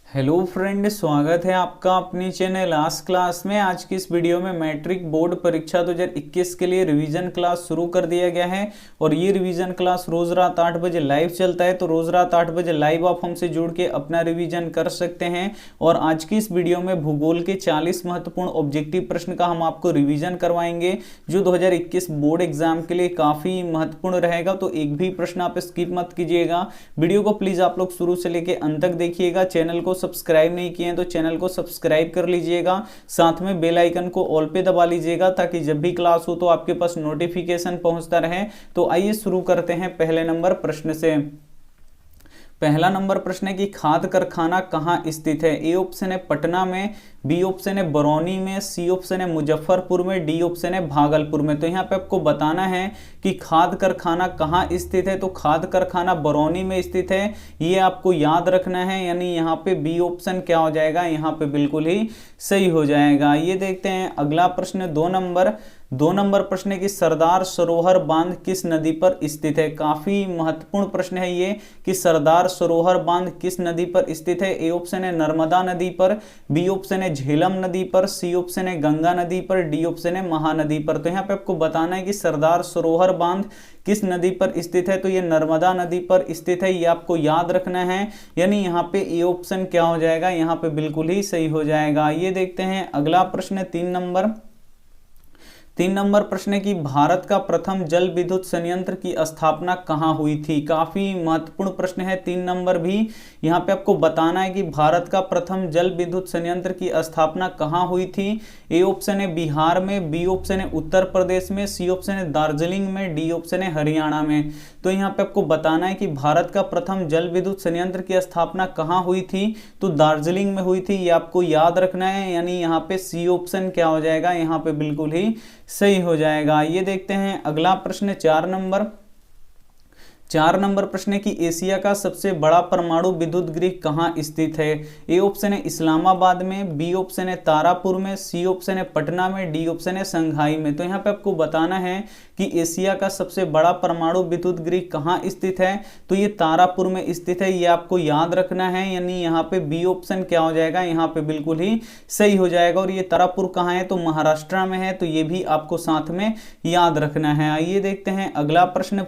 Hello friend, स्वागत है आपका अपनी चैनल आज क्लास में। आज की इस वीडियो में मैट्रिक बोर्ड परीक्षा 2021 के लिए रिवीजन क्लास शुरू कर दिया गया है और ये रिवीजन क्लास रोज रात 8 बजे लाइव चलता है। तो रोज रात 8 बजे लाइव आप हमसे जुड़ के अपना रिवीजन कर सकते हैं। और आज की इस वीडियो में भूगोल के 40 महत्वपूर्ण ऑब्जेक्टिव प्रश्न का हम आपको रिविजन करवाएंगे जो 2021 बोर्ड एग्जाम के लिए काफी महत्वपूर्ण रहेगा। तो एक भी प्रश्न आप स्किप मत कीजिएगा। वीडियो को प्लीज आप लोग शुरू से लेकर अंत तक देखिएगा। चैनल को सब्सक्राइब नहीं किए हैं तो चैनल को सब्सक्राइब कर लीजिएगा, साथ में बेल आइकन को ऑल पे दबा लीजिएगा ताकि जब भी क्लास हो तो आपके पास नोटिफिकेशन पहुंचता रहे। तो आइए शुरू करते हैं पहले नंबर प्रश्न से। पहला नंबर प्रश्न है कि खाद कारखाना कहाँ स्थित है। ए ऑप्शन है पटना में, बी ऑप्शन है बरौनी में, सी ऑप्शन है मुजफ्फरपुर में, डी ऑप्शन है भागलपुर में। तो यहाँ पे आपको बताना है कि खाद कारखाना कहाँ स्थित है। तो खाद कारखाना बरौनी में स्थित है, ये आपको याद रखना है। यानी यहाँ पे बी ऑप्शन क्या हो जाएगा, यहाँ पे बिल्कुल ही सही हो जाएगा। ये देखते हैं अगला प्रश्न, दो नंबर प्रश्न है कि सरदार सरोवर बांध किस नदी पर स्थित है। काफी महत्वपूर्ण प्रश्न है ये कि सरदार सरोवर बांध किस नदी पर स्थित है। ए ऑप्शन है नर्मदा नदी पर, बी ऑप्शन है झेलम नदी पर, सी ऑप्शन है गंगा नदी पर, डी ऑप्शन है महानदी पर। तो यहाँ पे आपको बताना है कि सरदार सरोवर बांध किस नदी पर स्थित है। तो ये नर्मदा नदी पर स्थित है, ये आपको याद रखना है। यानी यहाँ पे ए ऑप्शन क्या हो जाएगा, यहाँ पे बिल्कुल ही सही हो जाएगा। ये देखते हैं अगला प्रश्न, 3 नंबर प्रश्न है कि भारत का प्रथम जल विद्युत संयंत्र की स्थापना कहाँ हुई थी। काफी महत्वपूर्ण प्रश्न है 3 नंबर भी। यहाँ पे आपको बताना है कि भारत का प्रथम जल विद्युत संयंत्र की स्थापना कहाँ हुई थी। ए ऑप्शन है बिहार में, बी ऑप्शन है उत्तर प्रदेश में, सी ऑप्शन है दार्जिलिंग में, डी ऑप्शन है हरियाणा में। तो यहाँ पे आपको बताना है कि भारत का प्रथम जल विद्युत संयंत्र की स्थापना कहाँ हुई थी। तो दार्जिलिंग में हुई थी, ये आपको याद रखना है। यानी यहाँ पे सी ऑप्शन क्या हो जाएगा, यहाँ पे बिल्कुल ही सही हो जाएगा। ये देखते हैं अगला प्रश्न, 4 नंबर प्रश्न है कि एशिया का सबसे बड़ा परमाणु विद्युत गृह कहाँ स्थित है। ए ऑप्शन है इस्लामाबाद में, बी ऑप्शन है तारापुर में, सी ऑप्शन है पटना में, डी ऑप्शन है संघाई में। तो यहाँ पे आपको बताना है कि एशिया का सबसे बड़ा परमाणु विद्युत गृह कहाँ स्थित है। तो ये तारापुर में स्थित है, ये आपको याद रखना है। यानी यहाँ पे बी ऑप्शन क्या हो जाएगा, यहाँ पे बिल्कुल ही सही हो जाएगा। और ये तारापुर कहाँ है, तो महाराष्ट्र में है। तो ये भी आपको साथ में याद रखना है। आइए देखते हैं अगला प्रश्न,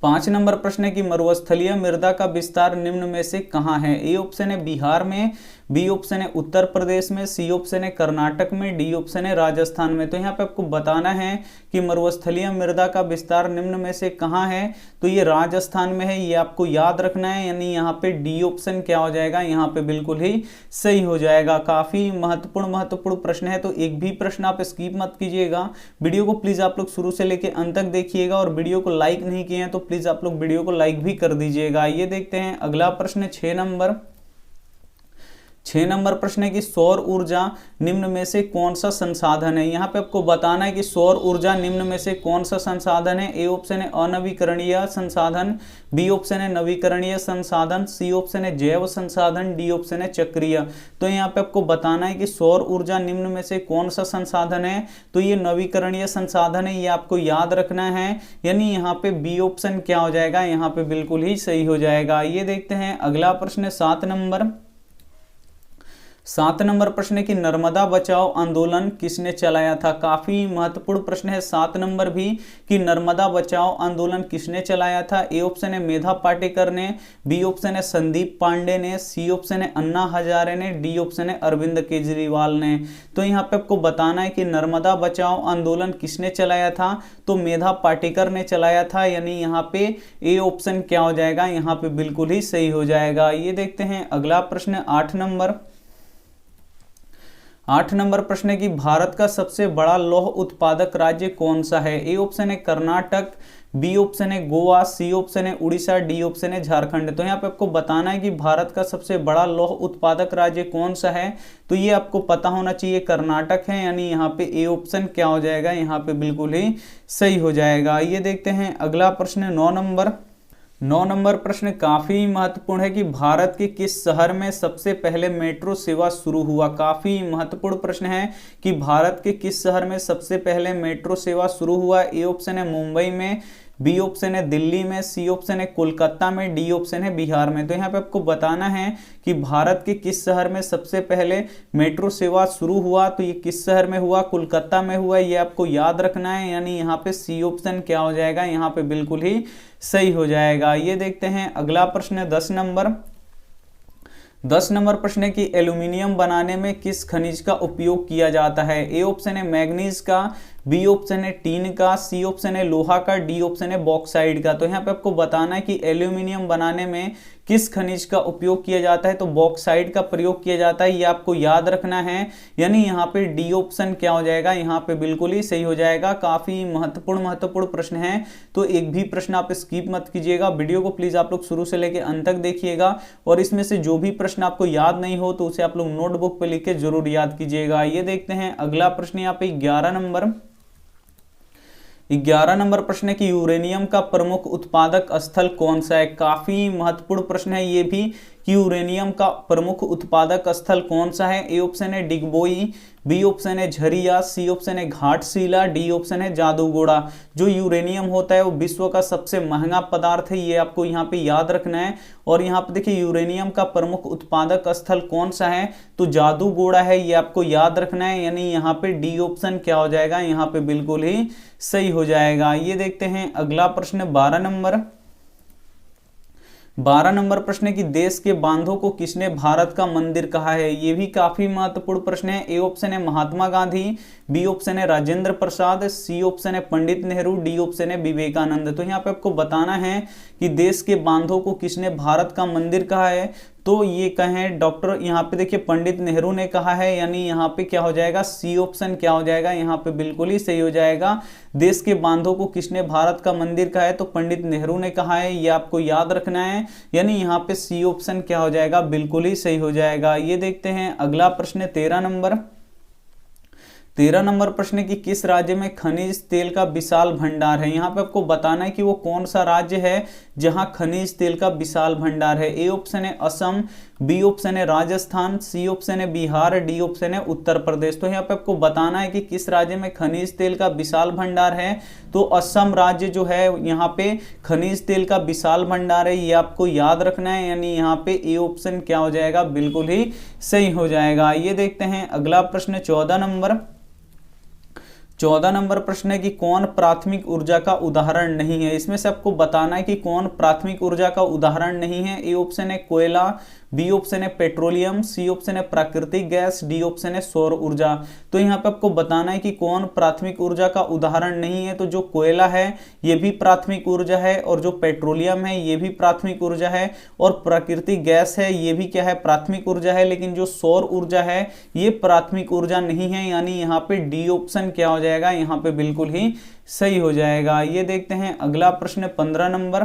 5 नंबर प्रश्न है कि मरुस्थलीय मृदा का विस्तार निम्न में से कहाँ है। ए ऑप्शन है बिहार में, बी ऑप्शन है उत्तर प्रदेश में, सी ऑप्शन है कर्नाटक में, डी ऑप्शन है राजस्थान में। तो यहाँ पे आपको बताना है कि मरुस्थलीय मृदा का विस्तार निम्न में से कहाँ है। तो ये राजस्थान में है, ये आपको याद रखना है। यानी यहाँ पे डी ऑप्शन क्या हो जाएगा, यहाँ पे बिल्कुल ही सही हो जाएगा। काफी महत्वपूर्ण प्रश्न है, तो एक भी प्रश्न आप स्किप मत कीजिएगा। वीडियो को प्लीज आप लोग शुरू से लेकर अंत तक देखिएगा और वीडियो को लाइक नहीं किए हैं तो प्लीज आप लोग वीडियो को लाइक भी कर दीजिएगा। ये देखते हैं अगला प्रश्न, 6 नंबर प्रश्न है कि सौर ऊर्जा निम्न में से कौन सा संसाधन है। यहाँ पे आपको बताना है कि सौर ऊर्जा निम्न में से कौन सा संसाधन है। ए ऑप्शन है अनवीकरणीय संसाधन, बी ऑप्शन है नवीकरणीय संसाधन, सी ऑप्शन है जैव संसाधन, डी ऑप्शन है चक्रीय। तो यहाँ पे आपको बताना है कि सौर ऊर्जा निम्न में से कौन सा संसाधन है। तो ये नवीकरणीय संसाधन है, ये आपको याद रखना है। यानी यहाँ पे बी ऑप्शन क्या हो जाएगा, यहाँ पे बिल्कुल ही सही हो जाएगा। ये देखते हैं अगला प्रश्न, 7 नंबर प्रश्न है कि नर्मदा बचाओ आंदोलन किसने चलाया था। काफी महत्वपूर्ण प्रश्न है 7 नंबर भी कि नर्मदा बचाओ आंदोलन किसने चलाया था। ए ऑप्शन है मेधा पाटेकर ने, बी ऑप्शन है संदीप पांडे ने, सी ऑप्शन है अन्ना हजारे ने, डी ऑप्शन है अरविंद केजरीवाल ने। तो यहाँ पे आपको बताना है कि नर्मदा बचाओ आंदोलन किसने चलाया था। तो मेधा पाटेकर ने चलाया था। यानी यहाँ पे ए ऑप्शन क्या हो जाएगा, यहाँ पे बिल्कुल ही सही हो जाएगा। ये देखते हैं अगला प्रश्न, 8 नंबर प्रश्न है कि भारत का सबसे बड़ा लौह उत्पादक राज्य कौन सा है। ए ऑप्शन है कर्नाटक, बी ऑप्शन है गोवा, सी ऑप्शन है उड़ीसा, डी ऑप्शन है झारखंड। तो यहाँ पे आपको बताना है कि भारत का सबसे बड़ा लौह उत्पादक राज्य कौन सा है। तो ये आपको पता होना चाहिए, कर्नाटक है। यानी यहाँ पे ए ऑप्शन क्या हो जाएगा, यहाँ पे बिल्कुल ही सही हो जाएगा। ये देखते हैं अगला प्रश्न, 9 नंबर प्रश्न काफी महत्वपूर्ण है कि भारत के किस शहर में सबसे पहले मेट्रो सेवा शुरू हुआ। काफी महत्वपूर्ण प्रश्न है कि भारत के किस शहर में सबसे पहले मेट्रो सेवा शुरू हुआ। ए ऑप्शन है मुंबई में, बी ऑप्शन है दिल्ली में, सी ऑप्शन है कोलकाता में, डी ऑप्शन है बिहार में। तो यहाँ पे आपको बताना है कि भारत के किस शहर में सबसे पहले मेट्रो सेवा शुरू हुआ। तो ये किस शहर में हुआ, कोलकाता में हुआ, ये आपको याद रखना है। यानी यहाँ पे सी ऑप्शन क्या हो जाएगा, यहाँ पे बिल्कुल ही सही हो जाएगा। ये देखते हैं अगला प्रश्न 10 नंबर। 10 नंबर प्रश्न है कि एल्यूमिनियम बनाने में किस खनिज का उपयोग किया जाता है। ए ऑप्शन है मैग्नीज का, बी ऑप्शन है टीन का, सी ऑप्शन है लोहा का, डी ऑप्शन है बॉक्साइड का। तो यहाँ पे आपको बताना है कि एल्यूमिनियम बनाने में किस खनिज का उपयोग किया जाता है। तो बॉक्साइड का प्रयोग किया जाता है, ये आपको याद रखना है। यानी यहाँ पे डी ऑप्शन क्या हो जाएगा, यहाँ पे बिल्कुल ही सही हो जाएगा। काफी महत्वपूर्ण प्रश्न है, तो एक भी प्रश्न आप स्किप मत कीजिएगा। वीडियो को प्लीज आप लोग शुरू से लेकर अंत तक देखिएगा, और इसमें से जो भी प्रश्न आपको याद नहीं हो तो उसे आप लोग नोटबुक पे लिख के जरूर याद कीजिएगा। ये देखते हैं अगला प्रश्न यहाँ पे 11 नंबर। 11 नंबर प्रश्न है कि यूरेनियम का प्रमुख उत्पादक स्थल कौन सा है। काफी महत्वपूर्ण प्रश्न है ये भी कि यूरेनियम का प्रमुख उत्पादक स्थल कौन सा है। ए ऑप्शन है डिगबोई, बी ऑप्शन है झरिया, सी ऑप्शन है घाटशिला, डी ऑप्शन है जादूगोड़ा। जो यूरेनियम होता है वो विश्व का सबसे महंगा पदार्थ है, ये आपको यहाँ पे याद रखना है। और यहाँ पे देखिए यूरेनियम का प्रमुख उत्पादक स्थल कौन सा है, तो जादूगोड़ा है, ये आपको याद रखना है। यानी यहाँ पे डी ऑप्शन क्या हो जाएगा, यहाँ पे बिल्कुल ही सही हो जाएगा। ये देखते हैं अगला प्रश्न 12 नंबर। 12 नंबर प्रश्न है कि देश के बांधों को किसने भारत का मंदिर कहा है। ये भी काफी महत्वपूर्ण प्रश्न है। ए ऑप्शन है महात्मा गांधी, बी ऑप्शन है राजेंद्र प्रसाद, सी ऑप्शन है पंडित नेहरू, डी ऑप्शन है विवेकानंद। तो यहाँ पे आपको बताना है कि देश के बांधों को किसने भारत का मंदिर कहा है। तो ये कहें डॉक्टर, यहाँ पे देखिए पंडित नेहरू ने कहा है। यानी यहाँ पे क्या हो जाएगा, सी ऑप्शन क्या हो जाएगा, यहाँ पे बिल्कुल ही सही हो जाएगा। देश के बांधों को किसने भारत का मंदिर कहा है, तो पंडित नेहरू ने कहा है, ये आपको याद रखना है। यानी यहाँ पे सी ऑप्शन क्या हो जाएगा, बिल्कुल ही सही हो जाएगा। ये देखते हैं अगला प्रश्न 13 नंबर। 13 नंबर प्रश्न की किस राज्य में खनिज तेल का विशाल भंडार है। यहाँ पे आपको बताना है कि वो कौन सा राज्य है जहां खनिज तेल का विशाल भंडार है। ए ऑप्शन है असम, बी ऑप्शन है राजस्थान, सी ऑप्शन है बिहार, डी ऑप्शन है उत्तर प्रदेश। तो यहाँ पे आपको बताना है कि किस राज्य में खनिज तेल का विशाल भंडार है। तो असम राज्य जो है यहाँ पे खनिज तेल का विशाल भंडार है, ये आपको याद रखना है। यानी यहाँ पे ए ऑप्शन क्या हो जाएगा, बिल्कुल ही सही हो जाएगा। ये देखते हैं अगला प्रश्न 14 नंबर। 14 नंबर प्रश्न है कि कौन प्राथमिक ऊर्जा का उदाहरण नहीं है। इसमें से आपको बताना है कि कौन प्राथमिक ऊर्जा का उदाहरण नहीं है। ए ऑप्शन है कोयला, बी ऑप्शन है पेट्रोलियम, सी ऑप्शन है प्राकृतिक गैस, डी ऑप्शन है सौर ऊर्जा। तो यहाँ पे आपको बताना है कि कौन प्राथमिक ऊर्जा का उदाहरण नहीं है। तो जो कोयला है ये भी प्राथमिक ऊर्जा है, और जो पेट्रोलियम है ये भी प्राथमिक ऊर्जा है, और प्राकृतिक गैस है ये भी क्या है, प्राथमिक ऊर्जा है। लेकिन जो सौर ऊर्जा है ये प्राथमिक ऊर्जा नहीं है। यानी यहाँ पे डी ऑप्शन क्या हो जाएगा, यहाँ पे बिल्कुल ही सही हो जाएगा। ये देखते हैं अगला प्रश्न 15 नंबर।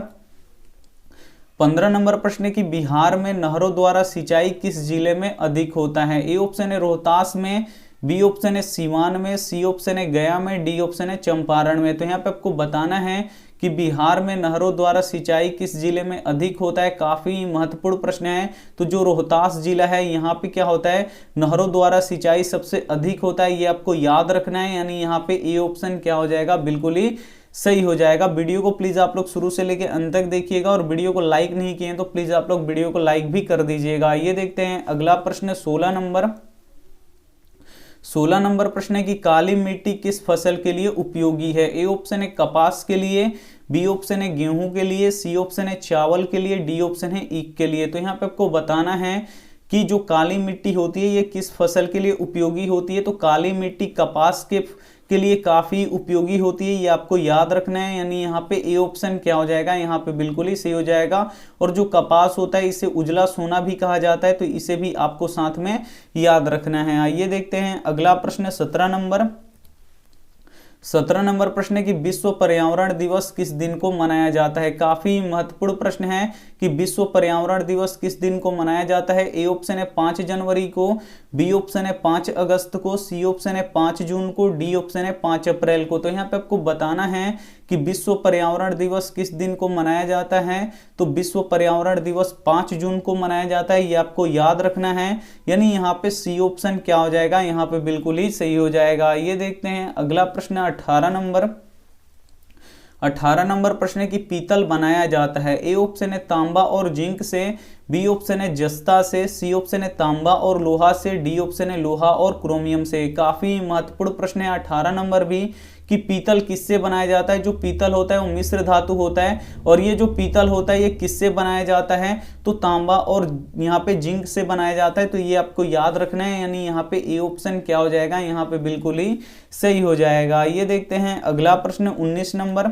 15 नंबर प्रश्न है कि बिहार में नहरों द्वारा सिंचाई किस जिले में अधिक होता है। ए ऑप्शन है रोहतास में, बी ऑप्शन है सीवान में, सी ऑप्शन है गया में, डी ऑप्शन है चंपारण में। तो यहाँ पे आपको बताना है कि बिहार में नहरों द्वारा सिंचाई किस जिले में अधिक होता है। काफी महत्वपूर्ण प्रश्न है। तो जो रोहतास जिला है यहाँ पे क्या होता है, नहरों द्वारा सिंचाई सबसे अधिक होता है, ये आपको याद रखना है। यानी यहाँ पे ए ऑप्शन क्या हो जाएगा, बिल्कुल ही सही हो जाएगा। वीडियो को प्लीज आप लोग शुरू से लेकर अंत तक देखिएगा, और वीडियो को लाइक नहीं किए तो प्लीज आप लोग वीडियो को लाइक भी कर दीजिएगा। ये देखते हैं अगला प्रश्न 16 नंबर। 16 नंबर प्रश्न है कि काली मिट्टी किस फसल के लिए उपयोगी है। ए ऑप्शन है कपास के लिए, बी ऑप्शन है गेहूं के लिए, सी ऑप्शन है चावल के लिए, डी ऑप्शन है ईख के लिए। तो यहाँ पे आपको बताना है कि जो काली मिट्टी होती है ये किस फसल के लिए उपयोगी होती है। तो काली मिट्टी कपास के लिए काफी उपयोगी होती है, ये आपको याद रखना है। यानी यहाँ पे ए ऑप्शन क्या हो जाएगा, यहाँ पे बिल्कुल ही सही हो जाएगा। और जो कपास होता है इसे उजला सोना भी कहा जाता है, तो इसे भी आपको साथ में याद रखना है। आइए देखते हैं अगला प्रश्न 17 नंबर। 17 नंबर प्रश्न है कि विश्व पर्यावरण दिवस किस दिन को मनाया जाता है। काफी महत्वपूर्ण प्रश्न है कि विश्व पर्यावरण दिवस किस दिन को मनाया जाता है। ए ऑप्शन है 5 जनवरी को, बी ऑप्शन है 5 अगस्त को, सी ऑप्शन है 5 जून को, डी ऑप्शन है 5 अप्रैल को। तो यहाँ पे आपको बताना है कि विश्व पर्यावरण दिवस किस दिन को मनाया जाता है। तो विश्व पर्यावरण दिवस 5 जून को मनाया जाता है, ये आपको याद रखना है। यानी यहाँ पे सी ऑप्शन क्या हो जाएगा, यहाँ पे बिल्कुल ही सही हो जाएगा। ये देखते हैं अगला प्रश्न 18 नंबर। 18 नंबर प्रश्न है कि पीतल बनाया जाता है। ए ऑप्शन है तांबा और जिंक से, बी ऑप्शन है जस्ता से, सी ऑप्शन है तांबा और लोहा से, डी ऑप्शन है लोहा और क्रोमियम से। काफी महत्वपूर्ण प्रश्न है 18 नंबर भी, कि पीतल किससे बनाया जाता है। जो पीतल होता है वो मिश्र धातु होता है, और ये जो पीतल होता है ये किससे बनाया जाता है, तो तांबा और यहाँ पे जिंक से बनाया जाता है। तो ये आपको याद रखना है, यानी यहाँ पे ए ऑप्शन क्या हो जाएगा, यहाँ पे बिल्कुल ही सही हो जाएगा। ये देखते हैं अगला प्रश्न 19 नंबर।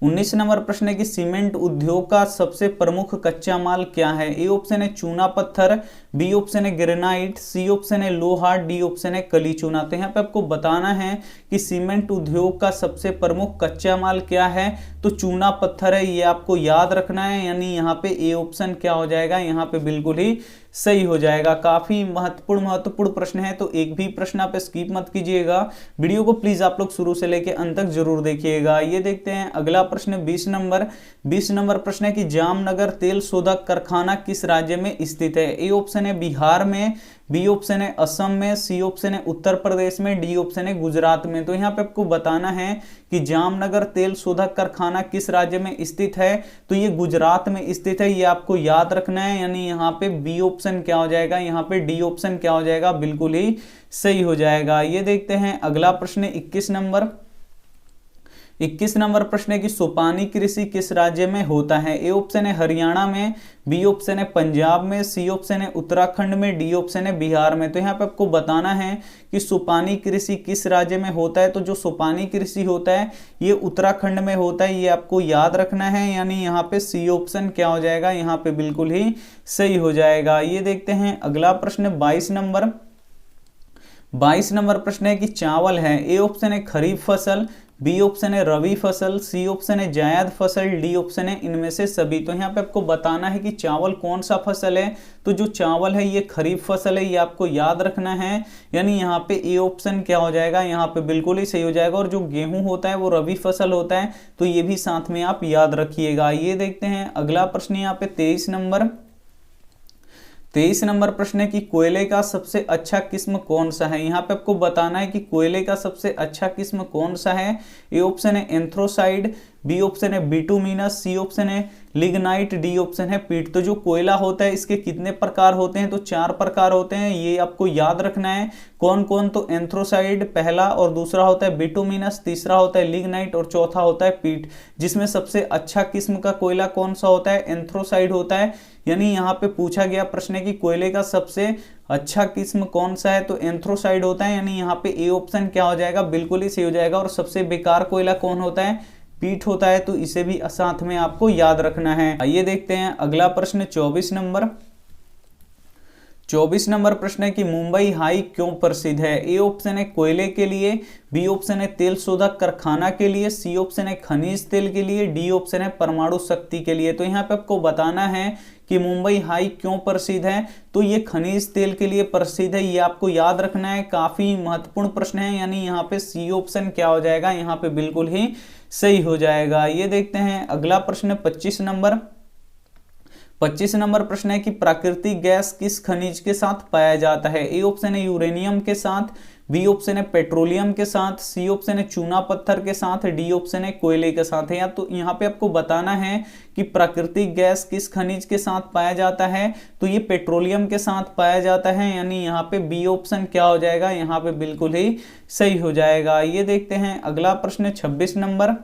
19 नंबर प्रश्न है कि सीमेंट उद्योग का सबसे प्रमुख कच्चा माल क्या है। ए ऑप्शन है चूना पत्थर, बी ऑप्शन है ग्रेनाइट, सी ऑप्शन है लोहा, डी ऑप्शन है कली चूना। तो यहाँ पे आपको बताना है कि सीमेंट उद्योग का सबसे प्रमुख कच्चा माल क्या है, तो चूना पत्थर है, ये आपको याद रखना है। यानी यहाँ पे ए ऑप्शन क्या हो जाएगा, यहाँ पे बिल्कुल ही सही हो जाएगा। काफी महत्वपूर्ण प्रश्न है, तो एक भी प्रश्न आप स्किप मत कीजिएगा। वीडियो को प्लीज आप लोग शुरू से लेकर अंत तक जरूर देखिएगा। ये देखते हैं अगला प्रश्न 20 नंबर। 20 नंबर प्रश्न है कि जामनगर तेल शोधक कारखाना किस राज्य में स्थित है। ए ऑप्शन है बिहार में, बी ऑप्शन है असम में, सी ऑप्शन है उत्तर प्रदेश में, डी ऑप्शन है गुजरात में। तो यहाँ पे आपको बताना है कि जामनगर तेल शोधक कारखाना किस राज्य में स्थित है, तो ये गुजरात में स्थित है, ये आपको याद रखना है। यानी यहाँ पे बी ऑप्शन क्या हो जाएगा, यहाँ पे डी ऑप्शन क्या हो जाएगा, बिल्कुल ही सही हो जाएगा। ये देखते हैं अगला प्रश्न 21 नंबर। 21 नंबर प्रश्न है कि सोपानी कृषि किस राज्य में होता है। ए ऑप्शन है हरियाणा में, बी ऑप्शन है पंजाब में, सी ऑप्शन है उत्तराखंड में, डी ऑप्शन है बिहार में। तो यहाँ पे आपको बताना है कि सोपानी कृषि किस राज्य में होता है। तो जो सोपानी कृषि होता है ये उत्तराखंड में होता है, ये आपको याद रखना है। यानी यहाँ पे सी ऑप्शन क्या हो जाएगा, यहाँ पे बिल्कुल ही सही हो जाएगा। ये देखते हैं अगला प्रश्न 22 नंबर। 22 नंबर प्रश्न है कि चावल है। ए ऑप्शन है खरीफ फसल, बी ऑप्शन है रबी फसल, सी ऑप्शन है जायद फसल, डी ऑप्शन है इनमें से सभी। तो यहाँ पे आपको बताना है कि चावल कौन सा फसल है। तो जो चावल है ये खरीफ फसल है, ये आपको याद रखना है। यानी यहाँ पे ए ऑप्शन क्या हो जाएगा, यहाँ पे बिल्कुल ही सही हो जाएगा। और जो गेहूं होता है वो रबी फसल होता है, तो ये भी साथ में आप याद रखिएगा। ये देखते हैं अगला प्रश्न यहाँ पे 23 नंबर। 23 नंबर प्रश्न है कि कोयले का सबसे अच्छा किस्म कौन सा है। यहाँ पे आपको बताना है कि कोयले का सबसे अच्छा किस्म कौन सा है। ए ऑप्शन है एंथ्रोसाइड, बी ऑप्शन है बिटुमिनस, सी ऑप्शन है लिग्नाइट, डी ऑप्शन है पीट। तो जो कोयला होता है इसके कितने प्रकार होते हैं, तो 4 प्रकार होते हैं, ये आपको याद रखना है। कौन कौन, तो एंथ्रोसाइड पहला, और दूसरा होता है बिटुमिनस, तीसरा होता है लिग्नाइट, और चौथा होता है पीट। जिसमें सबसे अच्छा किस्म का कोयला कौन सा होता है, एंथ्रोसाइड होता है। यानी यहाँ पे पूछा गया प्रश्न है कि कोयले का सबसे अच्छा किस्म कौन सा है, तो एंथ्रोसाइड होता है। यानी यहाँ पे ए ऑप्शन क्या हो जाएगा, बिल्कुल ही सही हो जाएगा। और सबसे बेकार कोयला कौन होता है, पीट होता है। तो इसे भी साथ में आपको याद रखना है। आइए देखते हैं अगला प्रश्न 24 नंबर। 24 नंबर प्रश्न है कि मुंबई हाई क्यों प्रसिद्ध है। ए ऑप्शन है कोयले के लिए, बी ऑप्शन है तेल शोधक कारखाना के लिए, सी ऑप्शन है खनिज तेल के लिए, डी ऑप्शन है परमाणु शक्ति के लिए। तो यहाँ पे आपको बताना है कि मुंबई हाई क्यों प्रसिद्ध है, तो ये खनिज तेल के लिए प्रसिद्ध है, ये आपको याद रखना है। काफी महत्वपूर्ण प्रश्न है। यानी यहाँ पे सी ऑप्शन क्या हो जाएगा, यहाँ पे बिल्कुल ही सही हो जाएगा। ये देखते हैं अगला प्रश्न 25 नंबर। 25 नंबर प्रश्न है कि प्राकृतिक गैस किस खनिज के साथ पाया जाता है। ए ऑप्शन है यूरेनियम के साथ, बी ऑप्शन है पेट्रोलियम के साथ, सी ऑप्शन है चूना पत्थर के साथ, डी ऑप्शन है कोयले के साथ है। या तो यहाँ पे आपको बताना है कि प्राकृतिक गैस किस खनिज के साथ पाया जाता है, तो ये पेट्रोलियम के साथ पाया जाता है। यानी यहाँ पे बी ऑप्शन क्या हो जाएगा, यहाँ पे बिल्कुल ही सही हो जाएगा। ये देखते हैं अगला प्रश्न 26 नंबर।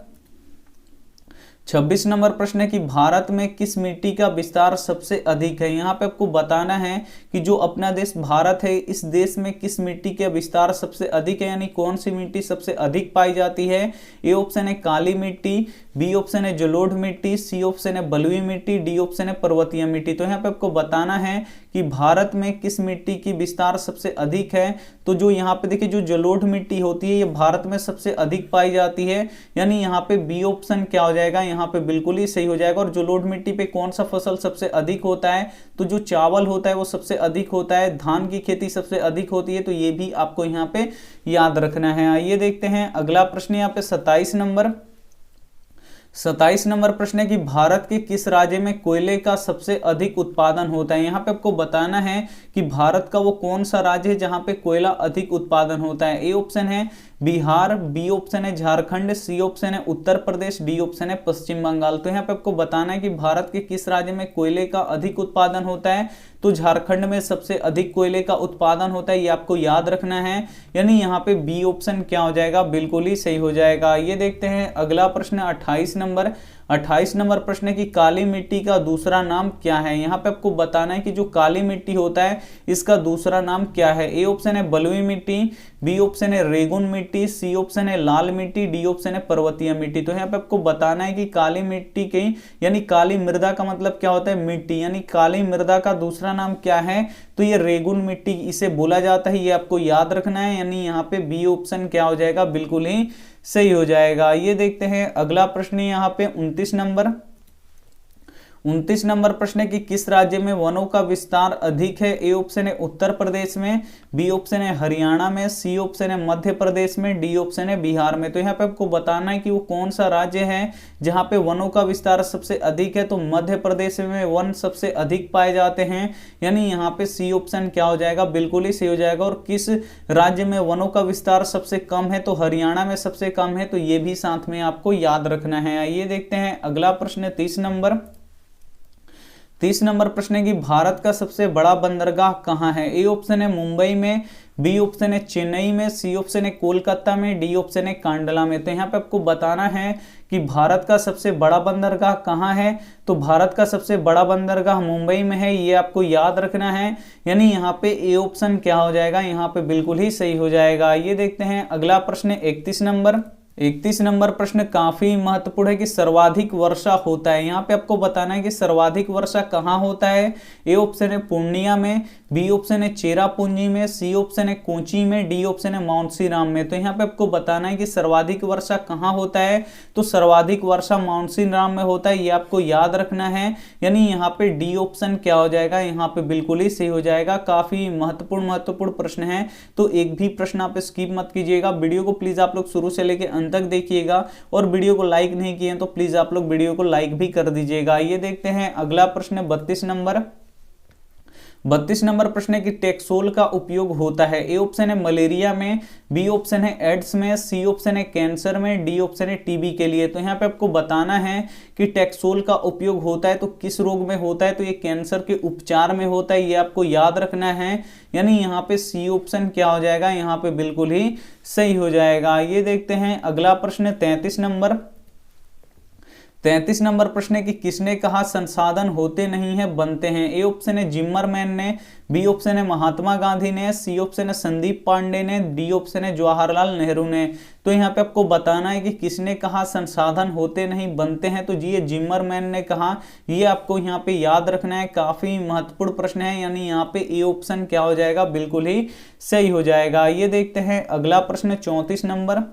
26 नंबर प्रश्न है कि भारत में किस मिट्टी का विस्तार सबसे अधिक है। यहाँ पे आपको बताना है कि जो अपना देश भारत है, इस देश में किस मिट्टी का विस्तार सबसे अधिक है, यानी कौन सी मिट्टी सबसे अधिक पाई जाती है। ए ऑप्शन है काली मिट्टी, बी ऑप्शन है जलोढ़ मिट्टी, सी ऑप्शन है बलुई मिट्टी, डी ऑप्शन है पर्वतीय मिट्टी। तो यहाँ पे आपको बताना है कि भारत में किस मिट्टी की विस्तार सबसे अधिक है। तो जो यहाँ पे देखिए जो जलोढ़ मिट्टी होती है ये भारत में सबसे अधिक पाई जाती है। यानी यहाँ पे बी ऑप्शन क्या हो जाएगा, यहाँ पे बिल्कुल ही सही हो जाएगा। और जलोढ़ मिट्टी पे कौन सा फसल सबसे अधिक होता है, तो जो चावल होता है वो सबसे अधिक होता है, धान की खेती सबसे अधिक होती है। तो ये भी आपको यहाँ पे याद रखना है। आइए देखते हैं अगला प्रश्न यहाँ पे 27 नंबर। 27 नंबर प्रश्न है कि भारत के किस राज्य में कोयले का सबसे अधिक उत्पादन होता है। यहाँ पे आपको बताना है कि भारत का वो कौन सा राज्य है जहाँ पे कोयला अधिक उत्पादन होता है। ए ऑप्शन है बिहार, बी ऑप्शन है झारखंड, सी ऑप्शन है उत्तर प्रदेश, डी ऑप्शन है पश्चिम बंगाल। तो यहाँ पे आपको बताना है कि भारत के किस राज्य में कोयले का अधिक उत्पादन होता है। तो झारखंड में सबसे अधिक कोयले का उत्पादन होता है, ये आपको याद रखना है। यानी यहाँ पे बी ऑप्शन क्या हो जाएगा, बिल्कुल ही सही हो जाएगा। ये देखते हैं अगला प्रश्न 28 नंबर। 28 नंबर प्रश्न है कि काली मिट्टी का दूसरा नाम क्या है। यहाँ पे आपको बताना है कि जो काली मिट्टी होता है इसका दूसरा नाम क्या है। ए ऑप्शन है बलुई मिट्टी, बी ऑप्शन है रेगुन मिट्टी, सी ऑप्शन है लाल मिट्टी, डी ऑप्शन है पर्वतीय मिट्टी। तो यहाँ पे आपको बताना है कि काली मिट्टी की यानी काली मृदा का मतलब क्या होता है, मिट्टी, यानी काली मृदा का दूसरा नाम क्या है, तो ये रेगुन मिट्टी इसे बोला जाता है, ये आपको याद रखना है। यानी यहाँ पे बी ऑप्शन क्या हो जाएगा, बिल्कुल ही सही हो जाएगा। ये देखते हैं अगला प्रश्न यहाँ पे 29 नंबर। 29 नंबर प्रश्न है कि किस राज्य में वनों का विस्तार अधिक है। ए ऑप्शन है उत्तर प्रदेश में, बी ऑप्शन है हरियाणा में, सी ऑप्शन है मध्य प्रदेश में, डी ऑप्शन है बिहार में। तो यहाँ पे आपको बताना है कि वो कौन सा राज्य है जहां पे वनों का विस्तार सबसे अधिक है। तो मध्य प्रदेश में वन सबसे अधिक पाए जाते हैं, यानी यहाँ पे सी ऑप्शन क्या हो जाएगा, बिल्कुल ही सही हो जाएगा। और किस राज्य में वनों का विस्तार सबसे कम है, तो हरियाणा में सबसे कम है, तो ये भी साथ में आपको याद रखना है। आइए देखते हैं अगला प्रश्न 30 नंबर। 30 नंबर प्रश्न है कि भारत का सबसे बड़ा बंदरगाह कहाँ है। ए ऑप्शन है मुंबई में, बी ऑप्शन है चेन्नई में, सी ऑप्शन है कोलकाता में, डी ऑप्शन है कांडला में। तो यहाँ पे आपको बताना है कि भारत का सबसे बड़ा बंदरगाह कहाँ है। तो भारत का सबसे बड़ा बंदरगाह मुंबई में है, ये आपको याद रखना है। यानी यहाँ पे ए ऑप्शन क्या हो जाएगा, यहाँ पे बिल्कुल ही सही हो जाएगा। ये देखते हैं अगला प्रश्न 31 नंबर। 31 नंबर प्रश्न काफी महत्वपूर्ण है कि सर्वाधिक वर्षा होता है। यहाँ पे आपको बताना है कि सर्वाधिक वर्षा कहाँ होता है। ए ऑप्शन है पूर्णिया में, बी ऑप्शन है चेरापूंजी में, सी ऑप्शन है कोची में, डी ऑप्शन है माउंटसीराम में। तो यहाँ पे आपको बताना है कि सर्वाधिक वर्षा कहाँ होता है। तो सर्वाधिक वर्षा माउंटसीराम में होता है, ये आपको याद रखना है। यानी यहाँ पे डी ऑप्शन क्या हो जाएगा, यहाँ पे बिल्कुल ही सही हो जाएगा। काफी महत्वपूर्ण प्रश्न है, तो एक भी प्रश्न आप स्किप मत कीजिएगा। वीडियो को प्लीज आप लोग शुरू से लेकर तक देखिएगा, और वीडियो को लाइक नहीं किए तो प्लीज आप लोग वीडियो को लाइक भी कर दीजिएगा। ये देखते हैं अगला प्रश्न 32 नंबर। 32 नंबर प्रश्न है कि टेक्सोल का उपयोग होता है। ए ऑप्शन है मलेरिया में, बी ऑप्शन है एड्स में, सी ऑप्शन है कैंसर में, डी ऑप्शन है टीबी के लिए। तो यहाँ पे आपको बताना है कि टेक्सोल का उपयोग होता है तो किस रोग में होता है। तो ये कैंसर के उपचार में होता है, ये आपको याद रखना है। यानी यहाँ पे सी ऑप्शन क्या हो जाएगा, यहाँ पे बिल्कुल ही सही हो जाएगा। ये देखते हैं अगला प्रश्न 33 नंबर। 33 नंबर प्रश्न है कि किसने कहा संसाधन होते नहीं है बनते हैं। ए ऑप्शन है जिम्मरमैन ने, बी ऑप्शन है महात्मा गांधी ने, सी ऑप्शन है संदीप पांडे ने, डी ऑप्शन है जवाहरलाल नेहरू ने। तो यहाँ पे आपको बताना है कि किसने कहा संसाधन होते नहीं बनते हैं। तो जी ये जिम्मरमैन ने कहा, ये आपको यहाँ पे याद रखना है। काफी महत्वपूर्ण प्रश्न है, यानी यहाँ पे ए ऑप्शन क्या हो जाएगा, बिल्कुल ही सही हो जाएगा। ये देखते हैं अगला प्रश्न 34 नंबर।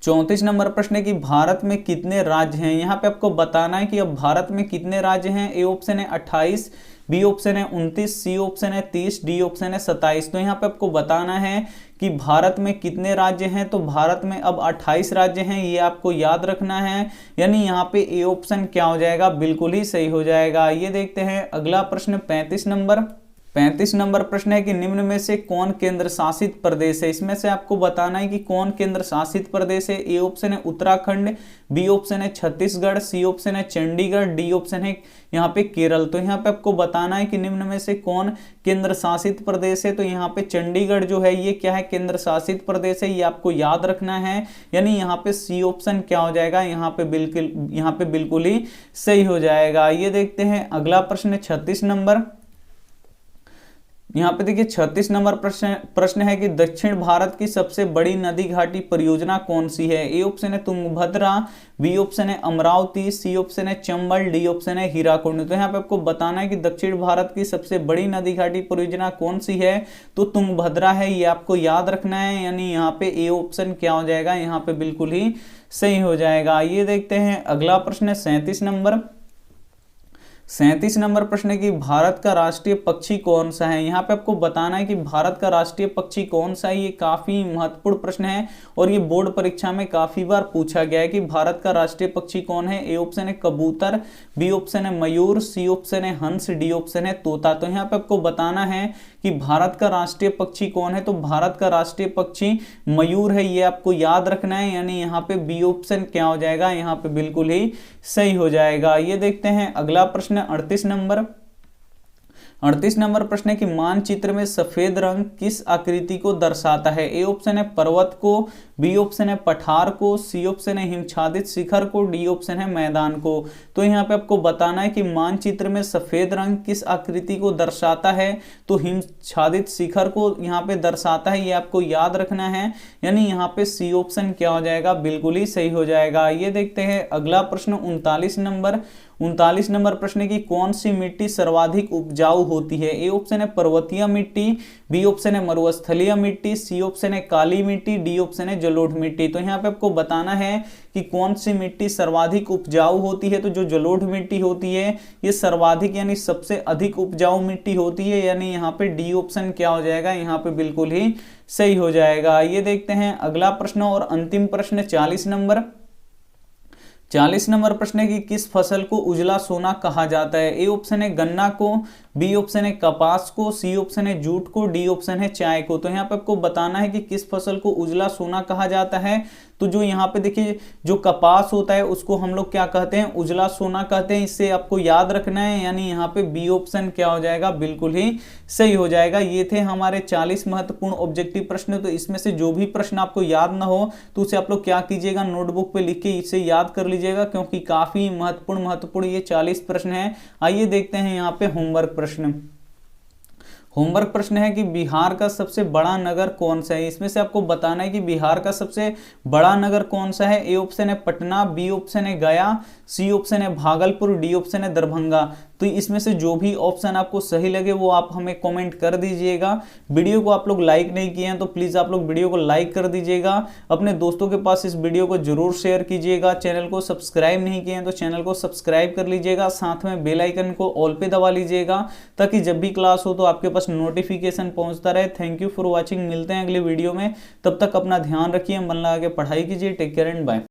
34 नंबर प्रश्न है कि भारत में कितने राज्य हैं। यहाँ पे आपको बताना है कि अब भारत में कितने राज्य हैं। ए ऑप्शन है 28, बी ऑप्शन है 29, सी ऑप्शन है 30, डी ऑप्शन है 27। तो यहाँ पे आपको बताना है कि भारत में कितने राज्य हैं। तो भारत में अब 28 राज्य हैं, ये आपको याद रखना है। यानी यहाँ पे ए ऑप्शन क्या हो जाएगा, बिल्कुल ही सही हो जाएगा। ये देखते हैं अगला प्रश्न 35 नंबर। 35 नंबर प्रश्न है कि निम्न में से कौन केंद्र शासित प्रदेश है। इसमें से आपको बताना है कि कौन केंद्र शासित प्रदेश है। ए ऑप्शन है उत्तराखंड, बी ऑप्शन है छत्तीसगढ़, सी ऑप्शन है चंडीगढ़, डी ऑप्शन है यहाँ पे केरल। तो यहाँ पे आपको बताना है कि निम्न में से कौन केंद्र शासित प्रदेश है। तो यहाँ पे चंडीगढ़ जो है ये क्या है, केंद्र शासित प्रदेश है, ये आपको याद रखना है। यानी यहाँ पे सी ऑप्शन क्या हो जाएगा, यहाँ पे बिल्कुल ही सही हो जाएगा। ये देखते हैं अगला प्रश्न 36 नंबर। यहाँ पे देखिए 36 नंबर प्रश्न है कि दक्षिण भारत की सबसे बड़ी नदी घाटी परियोजना कौन सी है। ए ऑप्शन है तुंगभद्रा, बी ऑप्शन है अमरावती, सी ऑप्शन है चंबल, डी ऑप्शन है हीराकुंड। तो यहाँ पे आपको बताना है कि दक्षिण भारत की सबसे बड़ी नदी घाटी परियोजना कौन सी है। तो तुंगभद्रा है, ये आपको याद रखना है। यानी यहाँ पे ए ऑप्शन क्या हो जाएगा, यहाँ पे बिल्कुल ही सही हो जाएगा। ये देखते हैं अगला प्रश्न 37 नंबर। 37 नंबर प्रश्न है कि भारत का राष्ट्रीय पक्षी कौन सा है। यहाँ पे आपको बताना है कि भारत का राष्ट्रीय पक्षी कौन सा है। ये काफी महत्वपूर्ण प्रश्न है और ये बोर्ड परीक्षा में काफी बार पूछा गया है कि भारत का राष्ट्रीय पक्षी कौन है। ए ऑप्शन है कबूतर, बी ऑप्शन है मयूर, सी ऑप्शन है हंस, डी ऑप्शन है तोता। तो यहाँ पे आपको बताना है कि भारत का राष्ट्रीय पक्षी कौन है। तो भारत का राष्ट्रीय पक्षी मयूर है, ये आपको याद रखना है। यानी यहाँ पे बी ऑप्शन क्या हो जाएगा, यहाँ पे बिल्कुल ही सही हो जाएगा। ये देखते हैं अगला प्रश्न 38 नंबर प्रश्न है कि मानचित्र में सफेद रंग किस आकृति को दर्शाता है। ए ऑप्शन है पर्वत को, बी ऑप्शन है पठार को, सी ऑप्शन है हिमछादित शिखर को, डी ऑप्शन है मैदान को। तो यहाँ पे आपको बताना है कि मानचित्र में सफेद रंग किस आकृति को दर्शाता है। तो हिमछादित शिखर को यहाँ पे दर्शाता है, ये आपको याद रखना है। यानी यहाँ पे सी ऑप्शन क्या हो जाएगा, बिल्कुल ही सही हो जाएगा। ये देखते हैं अगला प्रश्न 39 नंबर प्रश्न की कौन सी मिट्टी सर्वाधिक उपजाऊ होती है। ए ऑप्शन है पर्वतीय मिट्टी, बी ऑप्शन है मरुस्थलीय मिट्टी, सी ऑप्शन है काली मिट्टी, डी ऑप्शन है जलोढ़ मिट्टी। तो यहाँ पे आपको बताना है कि कौन सी मिट्टी सर्वाधिक उपजाऊ होती है। तो जो जलोढ़ मिट्टी होती है ये सर्वाधिक यानी सबसे अधिक उपजाऊ मिट्टी होती है। यानी यहाँ पे डी ऑप्शन क्या हो जाएगा, यहाँ पे बिल्कुल ही सही हो जाएगा। ये देखते हैं अगला प्रश्न और अंतिम प्रश्न 40 नंबर प्रश्न है कि किस फसल को उजला सोना कहा जाता है। ए ऑप्शन है गन्ना को, बी ऑप्शन है कपास को, सी ऑप्शन है जूट को, डी ऑप्शन है चाय को। तो यहाँ पे आपको बताना है कि किस फसल को उजला सोना कहा जाता है। तो जो यहाँ पे देखिए जो कपास होता है उसको हम लोग क्या कहते हैं, उजला सोना कहते हैं। इससे आपको याद रखना है। यानी यहाँ पे बी ऑप्शन क्या हो जाएगा, बिल्कुल ही सही हो जाएगा। ये थे हमारे 40 महत्वपूर्ण ऑब्जेक्टिव प्रश्न। तो इसमें से जो भी प्रश्न आपको याद ना हो तो उसे आप लोग क्या कीजिएगा, नोटबुक पे लिख के इसे याद कर लीजिएगा, क्योंकि काफी महत्वपूर्ण ये 40 प्रश्न है। आइए देखते हैं यहाँ पे होमवर्क प्रश्न है कि बिहार का सबसे बड़ा नगर कौन सा है। इसमें से आपको बताना है कि बिहार का सबसे बड़ा नगर कौन सा है। ए ऑप्शन है पटना, बी ऑप्शन है गया, सी ऑप्शन है भागलपुर, डी ऑप्शन है दरभंगा। तो इसमें से जो भी ऑप्शन आपको सही लगे वो आप हमें कमेंट कर दीजिएगा। वीडियो को आप लोग लाइक नहीं किए हैं तो प्लीज आप लोग वीडियो को लाइक कर दीजिएगा। अपने दोस्तों के पास इस वीडियो को जरूर शेयर कीजिएगा। चैनल को सब्सक्राइब नहीं किए हैं तो चैनल को सब्सक्राइब कर लीजिएगा। साथ में बेल आइकन को ऑल पे दबा लीजिएगा ताकि जब भी क्लास हो तो आपके पास नोटिफिकेशन पहुंचता रहे। Thank you for watching. मिलते हैं अगले वीडियो में, तब तक अपना ध्यान रखिए, मन लगा के पढ़ाई कीजिए। Take care and bye.